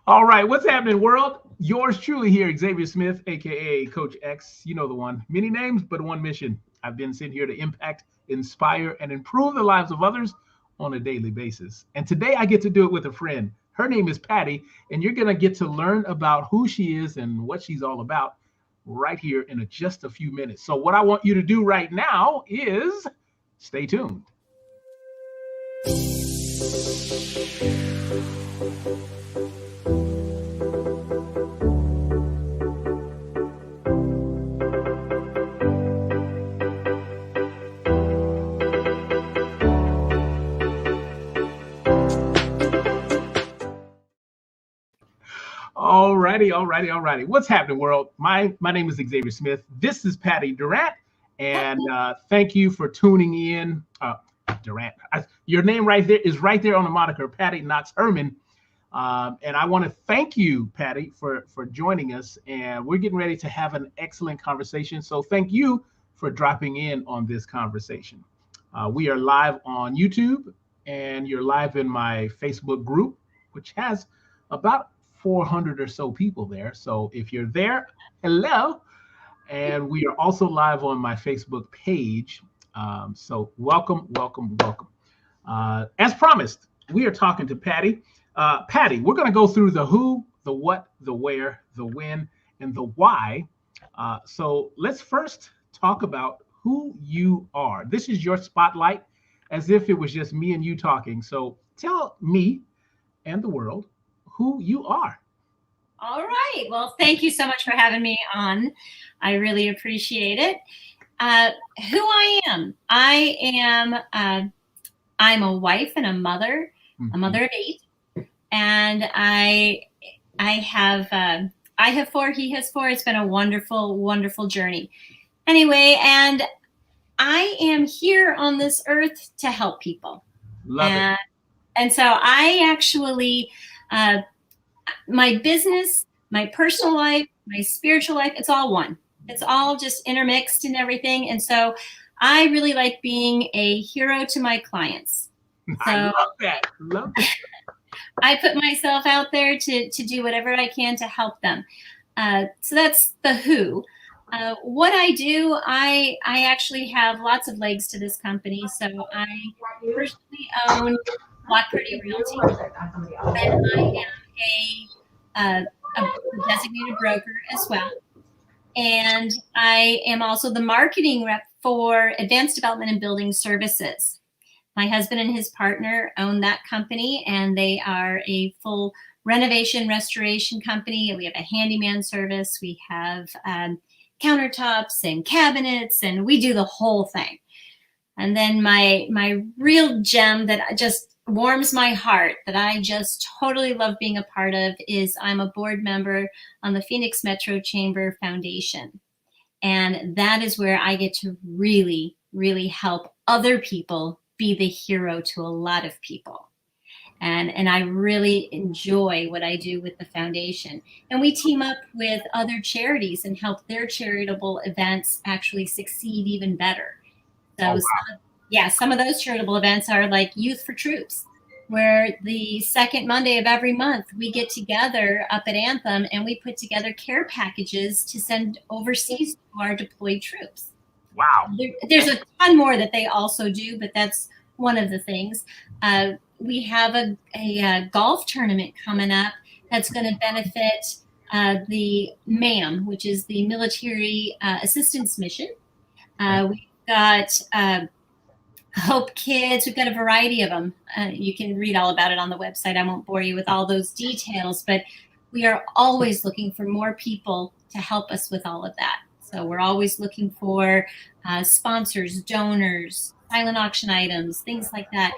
All right, what's happening, world? Yours truly here, Xavier Smith, aka Coach X. You know the one. Many names, but one mission. I've been sent here to impact, inspire, and improve the lives of others on a daily basis. And today I get to do it with a friend. Her name is Patty, and you're gonna get to learn about who she is and what she's all about right here in just a few minutes. So, what I want you to do right now is stay tuned. All righty. What's happening, world? My name is Xavier Smith. This is Patty Durant, and thank you for tuning in. Durant, your name right there is right there on the moniker, Patty Knox Herman. And I want to thank you, Patty, for joining us. And we're getting ready to have an excellent conversation. So thank you for dropping in on this conversation. We are live on YouTube, and you're live in my Facebook group, which has about 400 or so people there. So if you're there, hello. And we are also live on my Facebook page. So welcome. As promised, we are talking to Patty. Patty, we're going to go through the who, the what, the where, the when, and the why. So let's first talk about who you are. This is your spotlight, as if it was just me and you talking. So tell me and the world who you are. All right. Well, thank you so much for having me on. I really appreciate it. Who I am. I'm a wife and a mother of 8, and I have 4. He has 4. It's been a wonderful journey. Anyway, and I am here on this earth to help people. Love it. And so I actually, my business, my personal life, my spiritual life, it's all one. It's all just intermixed and everything. And so I really like being a hero to my clients. So I love that. I put myself out there to do whatever I can to help them. So that's the who. What I do, I actually have lots of legs to this company. So I personally own Block Pretty Realty, and I am a designated broker as well. And I am also the marketing rep for Advanced Development and Building Services. My husband and his partner own that company, and they are a full renovation restoration company. We have a handyman service. We have countertops and cabinets, and we do the whole thing. And then my real gem that just warms my heart, that I just totally love being a part of, is I'm a board member on the Phoenix Metro Chamber Foundation. And that is where I get to really help other people be the hero to a lot of people. And I really enjoy what I do with the foundation. And we team up with other charities and help their charitable events actually succeed even better. So some of those charitable events are like Youth for Troops, where the second Monday of every month we get together up at Anthem and we put together care packages to send overseas to our deployed troops. Wow. There's a ton more that they also do, but that's one of the things. We have a golf tournament coming up that's going to benefit the MAM, which is the Military Assistance Mission. We've got Hope Kids. We've got a variety of them. You can read all about it on the website. I won't bore you with all those details, but we are always looking for more people to help us with all of that. So we're always looking for sponsors, donors, silent auction items, things like that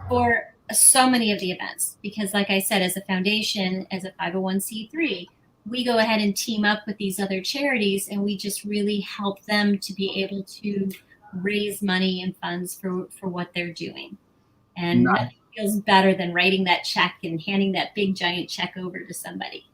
for so many of the events. Because like I said, as a foundation, as a 501c3, we go ahead and team up with these other charities, and we just really help them to be able to raise money and funds for what they're doing. And nothing feels better than writing that check and handing that big giant check over to somebody.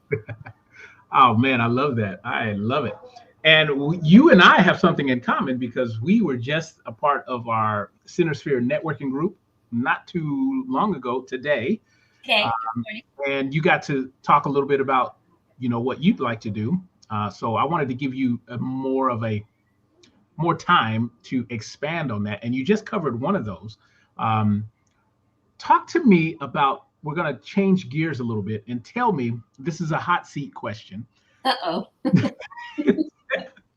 Oh man, I love that. I love it. And you and I have something in common, because we were just a part of our Center Sphere networking group not too long ago today. Okay. Good morning. And you got to talk a little bit about, what you'd like to do. So I wanted to give you more time to expand on that. And you just covered one of those. Um, Talk to me about, we're going to change gears a little bit and tell me, this is a hot seat question. Uh-oh.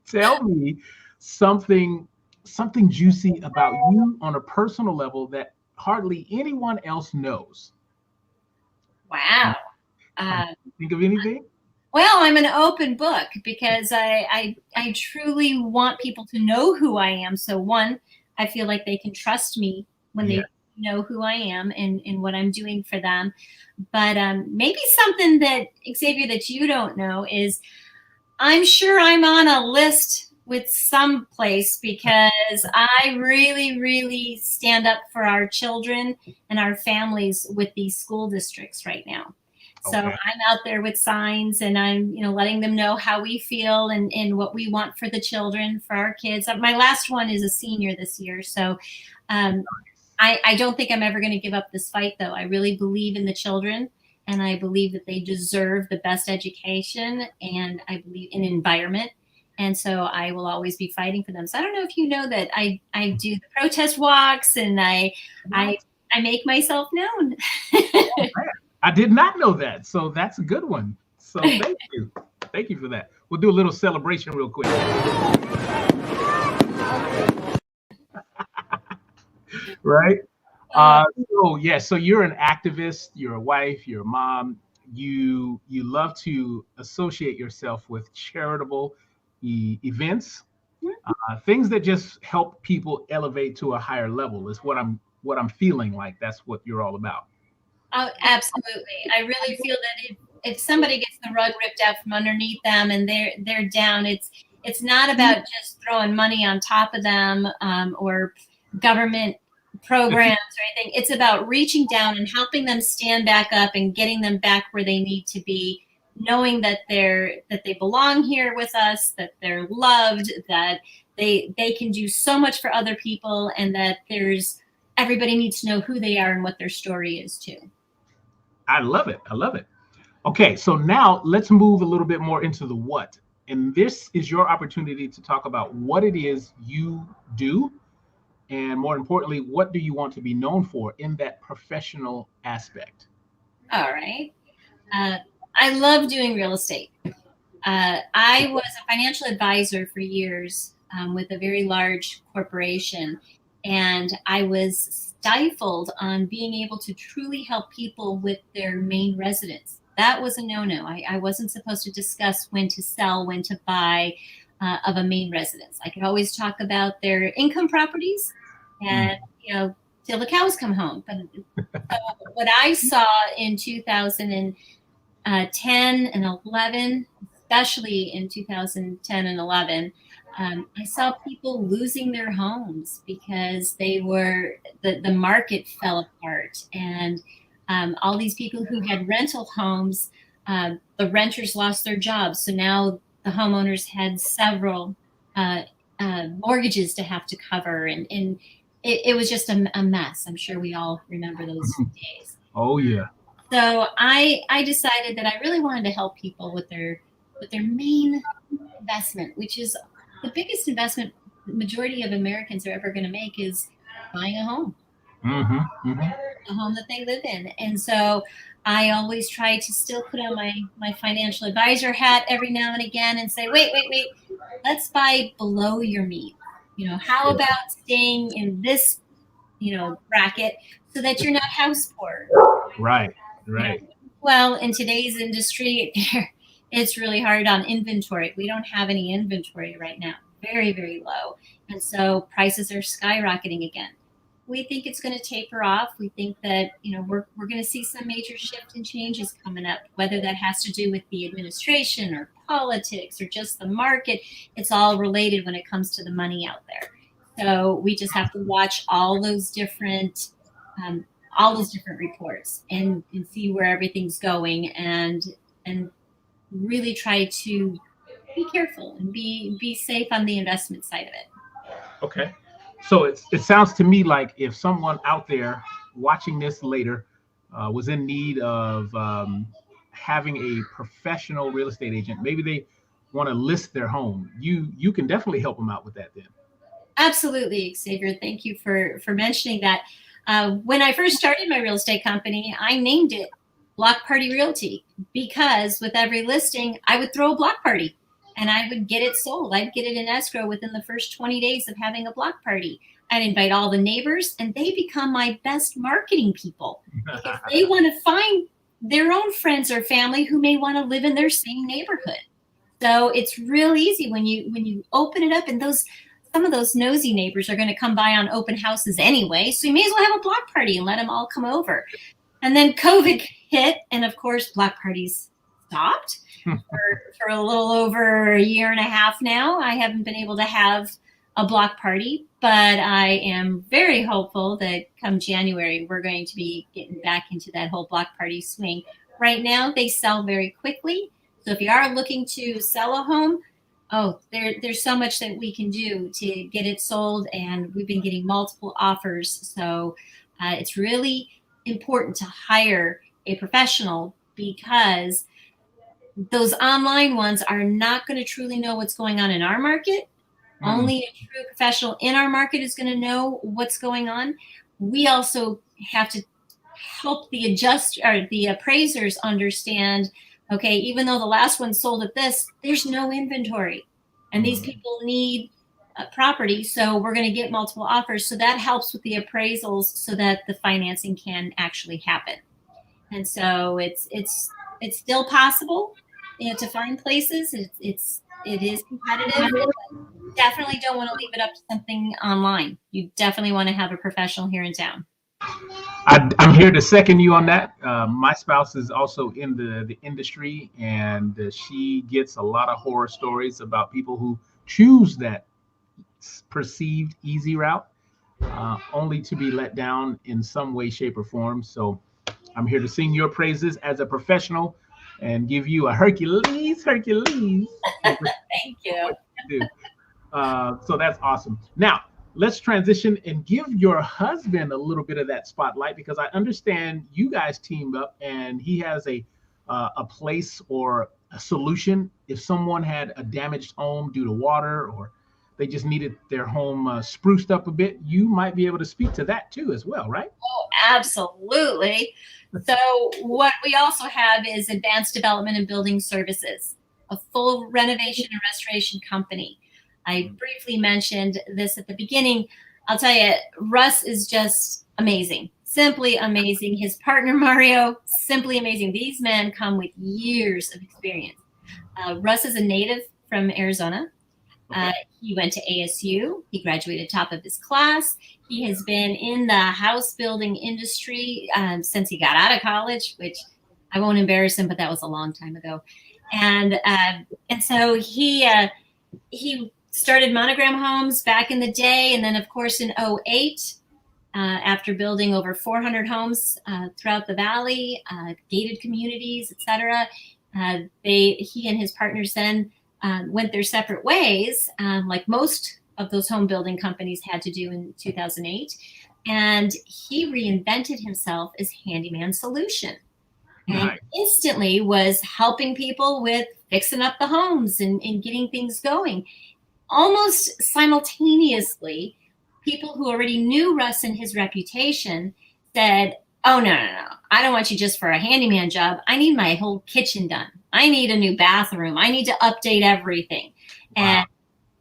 Tell me something something juicy about you on a personal level that hardly anyone else knows. Wow. Can Uh, you think of anything? well, I'm an open book because I truly want people to know who I am. So one, I feel like they can trust me when Yeah. they know who I am and what I'm doing for them. But maybe something that Xavier that you don't know is I'm sure I'm on a list with some place because I really, really stand up for our children and our families with these school districts right now. So Okay. I'm out there with signs and I'm, letting them know how we feel and what we want for the children, for our kids. My last one is a senior this year. So um, I don't think I'm ever going to give up this fight, though. I really believe in the children, and I believe that they deserve the best education, and I believe in environment. And so I will always be fighting for them. So I don't know if you know that I do the protest walks and I I make myself known. Oh, man. I did not know that. So that's a good one. So thank you. Thank you for that. We'll do a little celebration real quick. Right? Uh, So you're an activist, you're a wife, you're a mom. You love to associate yourself with charitable events, things that just help people elevate to a higher level is what I'm feeling like. That's what you're all about. Oh, absolutely. I really feel that if somebody gets the rug ripped out from underneath them and they're down, it's not about just throwing money on top of them or government programs or anything. It's about reaching down and helping them stand back up and getting them back where they need to be, knowing that they belong here with us, that they're loved, that they can do so much for other people, and that there's everybody needs to know who they are and what their story is too. I love it. I love it. Okay, so now let's move a little bit more into the what. And this is your opportunity to talk about what it is you do, and more importantly, what do you want to be known for in that professional aspect? All right. Uh, I love doing real estate. I was a financial advisor for years with a very large corporation, and I was stifled on being able to truly help people with their main residence. That was a no-no. I wasn't supposed to discuss when to sell, when to buy of a main residence. I could always talk about their income properties Mm. and, till the cows come home. But so what I saw in 2010 and 11, especially in 2010 and 11, I saw people losing their homes because the market fell apart, and all these people who had rental homes, the renters lost their jobs, so now the homeowners had several uh, mortgages to have to cover, and it was just a mess. I'm sure we all remember those days. Oh yeah. So I decided that I really wanted to help people with their main investment, which is the biggest investment the majority of Americans are ever going to make is buying a home, Hmm. Hmm. a home that they live in. And so I always try to still put on my financial advisor hat every now and again and say, wait, let's buy below your means. How about staying in this, bracket so that you're not house poor? Right. You know, Right. well, in today's industry, it's really hard on inventory. We don't have any inventory right now, very, very low. And so prices are skyrocketing again. We think it's going to taper off. We think that, we're going to see some major shift and changes coming up, whether that has to do with the administration or politics or just the market. It's all related when it comes to the money out there. So we just have to watch um, all those different reports and see where everything's going and really try to be careful and be safe on the investment side of it. Okay. So it sounds to me like if someone out there watching this later was in need of having a professional real estate agent, maybe they want to list their home, you can definitely help them out with that then. Absolutely, Xavier. Thank you for mentioning that. When I first started my real estate company, I named it Block Party Realty because with every listing, I would throw a block party and I would get it sold. I'd get it in escrow within the first 20 days of having a block party. I'd invite all the neighbors, and they become my best marketing people because they want to find their own friends or family who may want to live in their same neighborhood. So it's real easy when you open it up, and some of those nosy neighbors are going to come by on open houses anyway. So you may as well have a block party and let them all come over. And then COVID hit, and of course, block parties stopped for a little over a year and a half now. I haven't been able to have a block party, but I am very hopeful that come January, we're going to be getting back into that whole block party swing. Right now, they sell very quickly. So if you are looking to sell a home, there's so much that we can do to get it sold, and we've been getting multiple offers. So it's really important to hire a professional because those online ones are not going to truly know what's going on in our market. Only a true professional in our market is going to know what's going on. We also have to help the appraisers understand, okay, even though the last one sold at this, there's no inventory and these people need property. So we're going to get multiple offers. So that helps with the appraisals so that the financing can actually happen. And so it's still possible, to find places. It is competitive. Definitely don't want to leave it up to something online. You definitely want to have a professional here in town. I'm here to second you on that. My spouse is also in the industry, and she gets a lot of horror stories about people who choose that perceived easy route, only to be let down in some way, shape, or form. So I'm here to sing your praises as a professional and give you a Hercules. Thank you. So that's awesome. Now, let's transition and give your husband a little bit of that spotlight, because I understand you guys teamed up and he has a place or a solution if someone had a damaged home due to water, or they just needed their home spruced up a bit. You might be able to speak to that too as well, right? Oh, absolutely. So what we also have is Advanced Development and Building Services, a full renovation and restoration company. I briefly mentioned this at the beginning. I'll tell you, Russ is just amazing, simply amazing. His partner, Mario, simply amazing. These men come with years of experience. Russ is a native from Arizona. He went to ASU. He graduated top of his class. He has been in the house building industry since he got out of college, which I won't embarrass him, but that was a long time ago. And so he started Monogram Homes back in the day. And then, of course, in 2008, after building over 400 homes throughout the valley, gated communities, etc., he and his partners then went their separate ways, like most of those home building companies had to do in 2008. And he reinvented himself as Handyman Solution. And instantly was helping people with fixing up the homes and getting things going. Almost simultaneously, people who already knew Russ and his reputation said, oh, no. I don't want you just for a handyman job. I need my whole kitchen done. I need a new bathroom. I need to update everything. Wow. And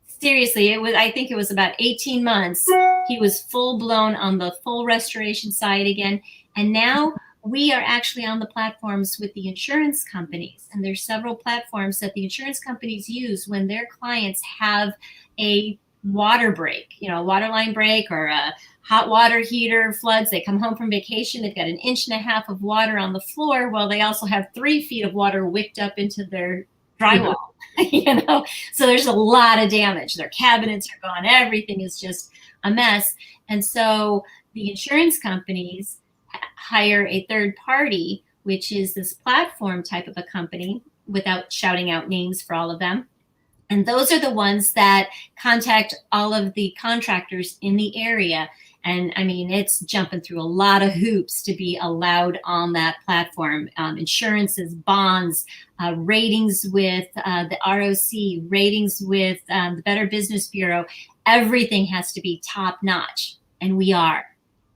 seriously, I think it was about 18 months. He was full blown on the full restoration side again. And now we are actually on the platforms with the insurance companies. And there's several platforms that the insurance companies use when their clients have a water break, a water line break or a hot water heater floods. They come home from vacation. They've got 1.5 inches of water on the floor. Well, they also have 3 feet of water wicked up into their drywall, So there's a lot of damage. Their cabinets are gone. Everything is just a mess. And so the insurance companies hire a third party, which is this platform type of a company, without shouting out names for all of them. And those are the ones that contact all of the contractors in the area And I mean, it's jumping through a lot of hoops to be allowed on that platform. Insurances, bonds, ratings with the ROC, ratings with the Better Business Bureau. Everything has to be top notch. And we are.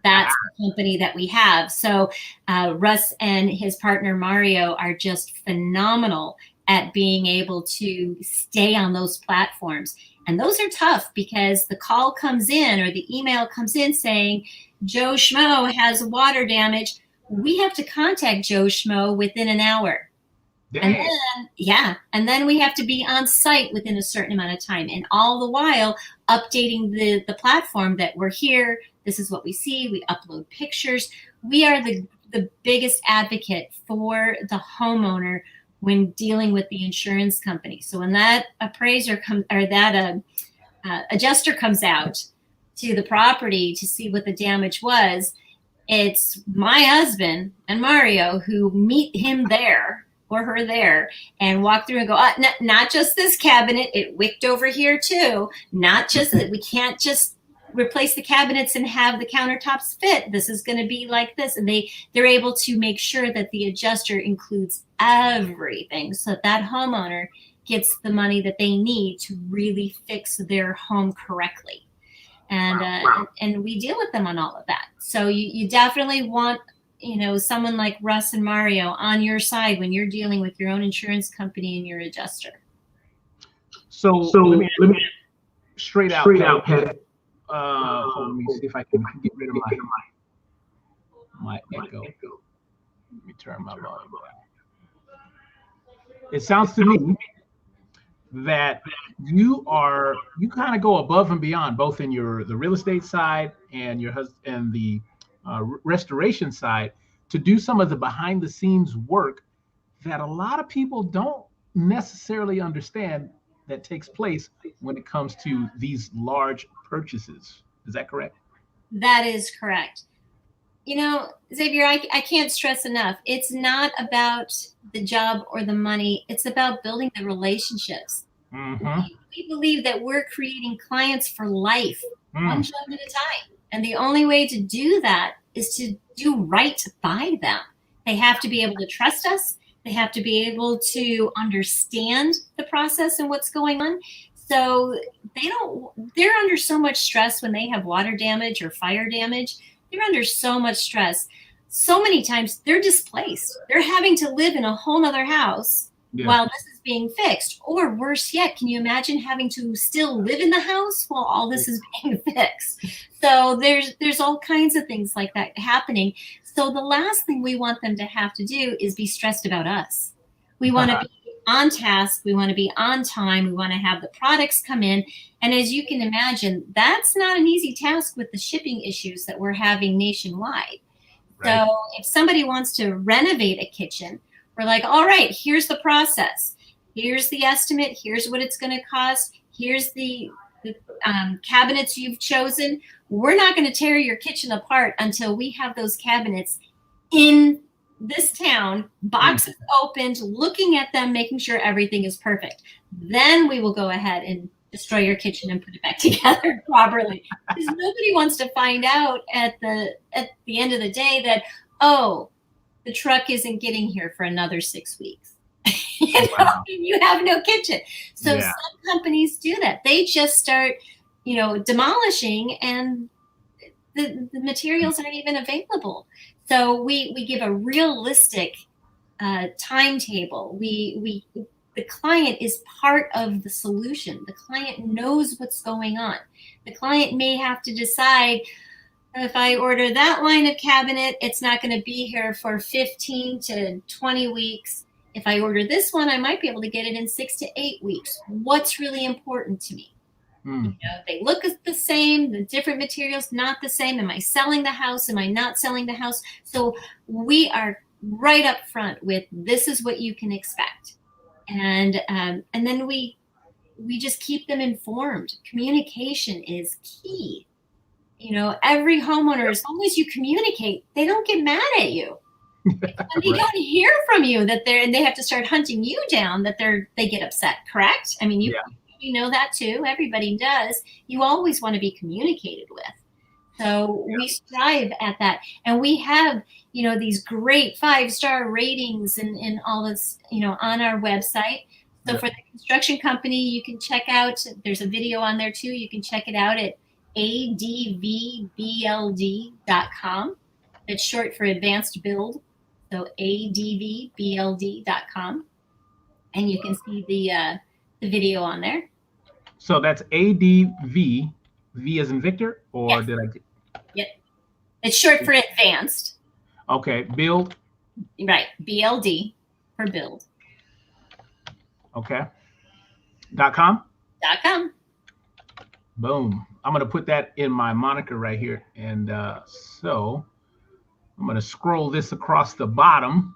That's the company that we have. So Russ and his partner Mario are just phenomenal at being able to stay on those platforms. And those are tough because the call comes in or the email comes in saying Joe Schmo has water damage. We have to contact Joe Schmo within an hour. Dang. And then we have to be on site within a certain amount of time. And all the while updating the platform that we're here. This is what we see. We upload pictures. We are the biggest advocate for the homeowner when dealing with the insurance company. So when that appraiser comes or that adjuster comes out to the property to see what the damage was, it's my husband and Mario who meet him there or her there and walk through and go, not just this cabinet, it wicked over here too. Not just that, we can't just replace the cabinets and have the countertops fit. This is going to be like this. And they're able to make sure that the adjuster includes everything so that homeowner gets the money that they need to really fix their home correctly. And and we deal with them on all of that. So you definitely want, someone like Russ and Mario on your side when you're dealing with your own insurance company and your adjuster. So let me straight out, Pat. Let me see if I can get rid of my echo. Let me turn my volume down. It sounds to me that you kind of go above and beyond, both in the real estate side and and the restoration side, to do some of the behind the scenes work that a lot of people don't necessarily understand that takes place when it comes to these large purchases. Is that correct? That is correct. Xavier, I can't stress enough. It's not about the job or the money. It's about building the relationships. Mm-hmm. We believe that we're creating clients for life, one job at a time. And the only way to do that is to do right by them. They have to be able to trust us. They have to be able to understand the process and what's going on. So they're under so much stress when they have water damage or fire damage. They're under so much stress. So many times they're displaced. They're having to live in a whole other house while this is being fixed. Or worse yet, can you imagine having to still live in the house while all this is being fixed? So there's all kinds of things like that happening. So the last thing we want them to have to do is be stressed about us. We want to be on task. We want to be on time. We want to have the products come in. And as you can imagine, that's not an easy task with the shipping issues that we're having nationwide. Right. So if somebody wants to renovate a kitchen, we're like, all right, here's the process. Here's the estimate. Here's what it's going to cost. Here's the cabinets you've chosen. We're not going to tear your kitchen apart until we have those cabinets in this town, boxes opened, looking at them, making sure everything is perfect. Then we will go ahead and destroy your kitchen and put it back together properly. Because nobody wants to find out at the end of the day that, the truck isn't getting here for another 6 weeks. You have no kitchen. So some companies do that. They just start, demolishing, and the materials aren't even available. So we give a realistic timetable. The client is part of the solution. The client knows what's going on. The client may have to decide, if I order that line of cabinet, it's not going to be here for 15 to 20 weeks. If I order this one, I might be able to get it in 6 to 8 weeks. What's really important to me? They look the same, the different materials, not the same. Am I selling the house? Am I not selling the house? So we are right up front with, this is what you can expect. And then we just keep them informed. Communication is key. Every homeowner, as long as you communicate, they don't get mad at you. When they don't hear from you and they have to start hunting you down, that they get upset, correct? I mean, you know that too. Everybody does. You always want to be communicated with. So we strive at that. And we have, these great 5-star ratings and all this, on our website. So for the construction company, you can check out, there's a video on there too. You can check it out at advbld.com. It's short for advanced build. So advbld.com. And you can see the video on there. So that's ADV, V as in Victor, or yes. Did I? Yep. It's short for advanced. Okay. Build. Right. BLD for build. Okay. .com? .com. Boom. I'm going to put that in my moniker right here. And so I'm going to scroll this across the bottom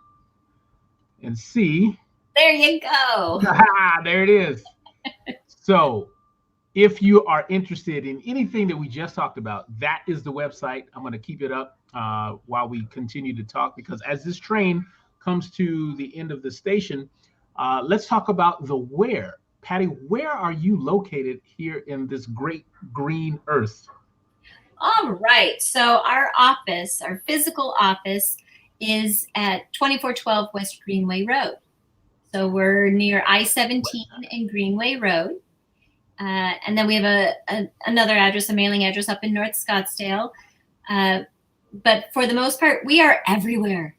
and see. There you go. There it is. So if you are interested in anything that we just talked about, that is the website. I'm going to keep it up while we continue to talk, because as this train comes to the end of the station, let's talk about the where. Patty, where are you located here in this great green earth? All right. So our office, our physical office, is at 2412 West Greenway Road. So we're near I-17 and Greenway Road. And then we have another address, a mailing address up in North Scottsdale. But for the most part, we are everywhere.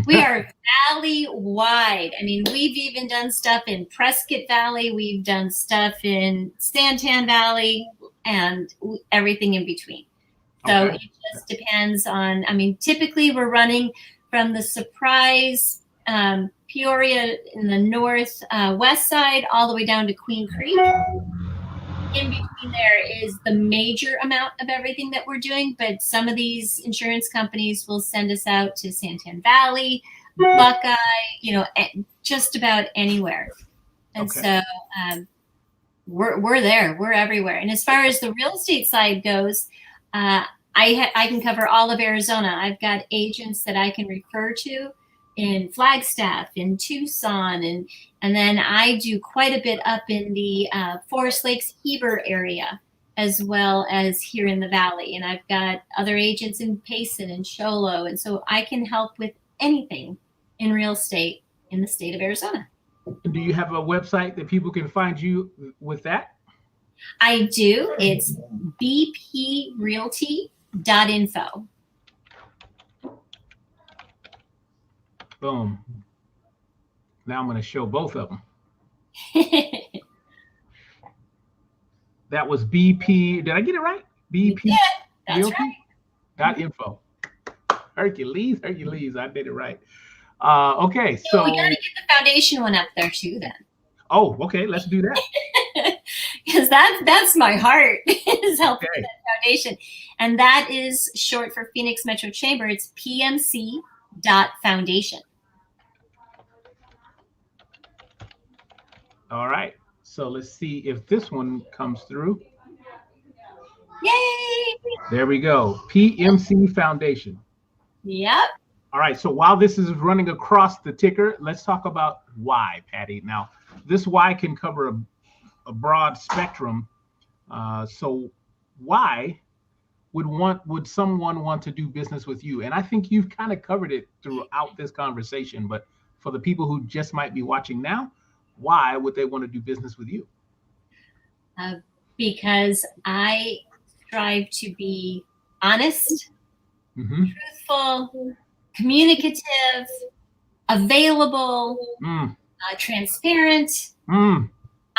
We are valley-wide. I mean, we've even done stuff in Prescott Valley. We've done stuff in Santan Valley and everything in between. So okay. It just depends on, typically we're running from the Surprise, Peoria in the north west side all the way down to Queen Creek. In between there is the major amount of everything that we're doing, but some of these insurance companies will send us out to Santan Valley, Buckeye, just about anywhere. And okay. So we're there, we're everywhere. And as far as the real estate side goes, I can cover all of Arizona. I've got agents that I can refer to in Flagstaff, in Tucson, and then I do quite a bit up in the Forest Lakes, Heber area, as well as here in the Valley. And I've got other agents in Payson and Show Low, and so I can help with anything in real estate in the state of Arizona. Do you have a website that people can find you with that? I do. It's bprealty.info. Boom. Now I'm going to show both of them. That was BP. Did I get it right? BP. Yeah, that's right. .info. Hercules. I did it right. Okay. So we got to get the foundation one up there too then. Oh, okay. Let's do that. Because that's my heart, is helping with that foundation. And that is short for Phoenix Metro Chamber. It's PMC.foundation. All right. So let's see if this one comes through. Yay! There we go. PMC Foundation. Yep. All right. So while this is running across the ticker, let's talk about why, Patty. Now, this why can cover a broad spectrum. So why would someone want to do business with you? And I think you've kind of covered it throughout this conversation, but for the people who just might be watching now, why would they want to do business with you? Because I strive to be honest, truthful, communicative, available, transparent.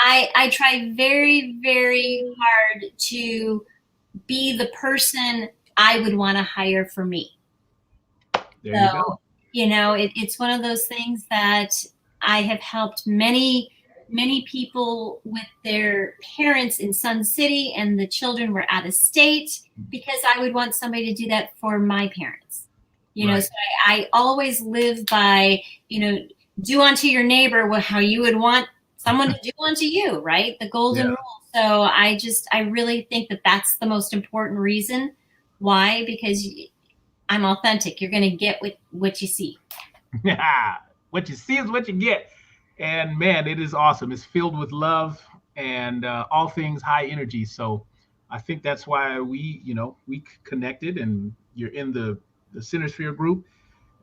I try very, very hard to be the person I would want to hire for me. There you go. It's one of those things that I have helped many, many people with their parents in Sun City, and the children were out of state, because I would want somebody to do that for my parents. So I always live by, do unto your neighbor how you would want someone to do unto you, right? The golden rule. So I really think that that's the most important reason. Why? Because I'm authentic. You're going to get what you see. Yeah. What you see is what you get. And man, it is awesome. It's filled with love and all things high energy. So I think that's why we connected, and you're in the Centersphere group,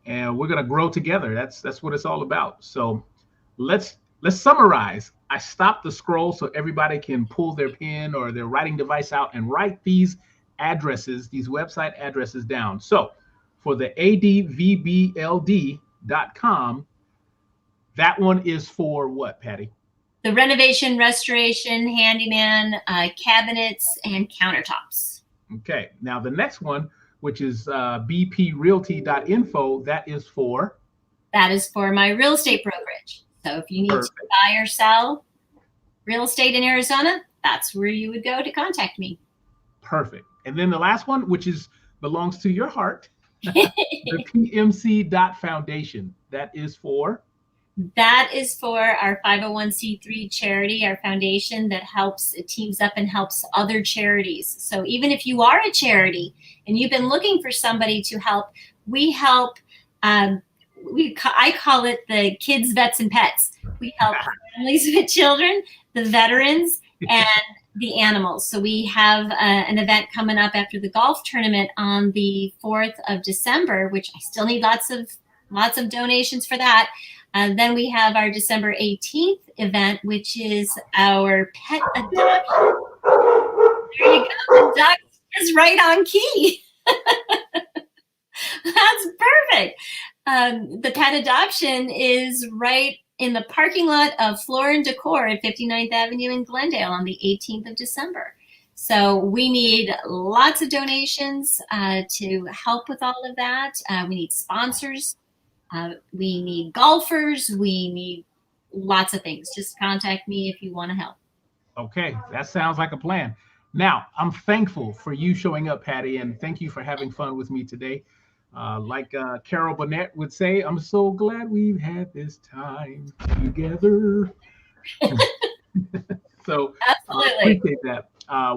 and we're gonna grow together. That's what it's all about. So let's summarize. I stopped the scroll so everybody can pull their pen or their writing device out and write these addresses, these website addresses down. So for the advbld.com, that one is for what, Patty? The renovation, restoration, handyman, cabinets, and countertops. Okay. Now the next one, which is bprealty.info, that is for? That is for my real estate brokerage. So if you need Perfect. to buy or sell real estate in Arizona, that's where you would go to contact me. Perfect. And then the last one, which belongs to your heart, the pmc.foundation. That is for? That is for our 501c3 charity, our foundation that teams up and helps other charities. So even if you are a charity and you've been looking for somebody to help, we help. I call it the kids, vets, and pets. We help families with children, the veterans, and the animals. So we have an event coming up after the golf tournament on the 4th of December, which I still need lots of donations for that. Then we have our December 18th event, which is our pet adoption. There you go. The duck is right on key. That's perfect. The pet adoption is right in the parking lot of Floor and Decor at 59th Avenue in Glendale on the 18th of December. So we need lots of donations to help with all of that. We need sponsors. We need golfers. We need lots of things. Just contact me if you want to help. Okay, that sounds like a plan. Now, I'm thankful for you showing up, Patty, and thank you for having fun with me today. Like Carol Burnett would say, I'm so glad we've had this time together. So Absolutely. I appreciate that.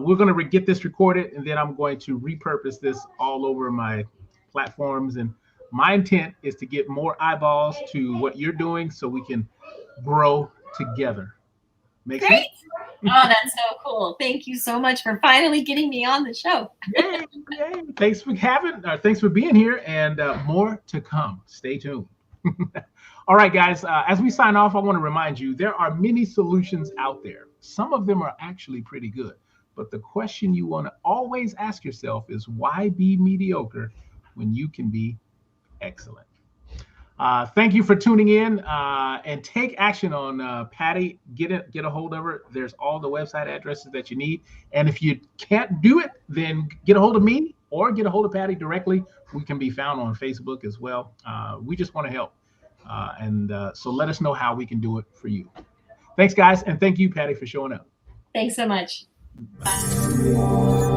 We're going to get this recorded, and then I'm going to repurpose this all over my platforms. And my intent is to get more eyeballs to what you're doing so we can grow together. Make Great. sense? Oh, that's so cool. Thank you so much for finally getting me on the show. Yay, yay. Thanks for being here, and more to come. Stay tuned. All right, guys, as we sign off, I want to remind you there are many solutions out there. Some of them are actually pretty good. But the question you want to always ask yourself is, why be mediocre when you can be excellent? Thank you for tuning in, and take action on Patty. Get a hold of her. There's all the website addresses that you need. And if you can't do it, then get a hold of me or get a hold of Patty directly. We can be found on Facebook as well. We just want to help. So let us know how we can do it for you. Thanks, guys. And thank you, Patty, for showing up. Thanks so much. Bye.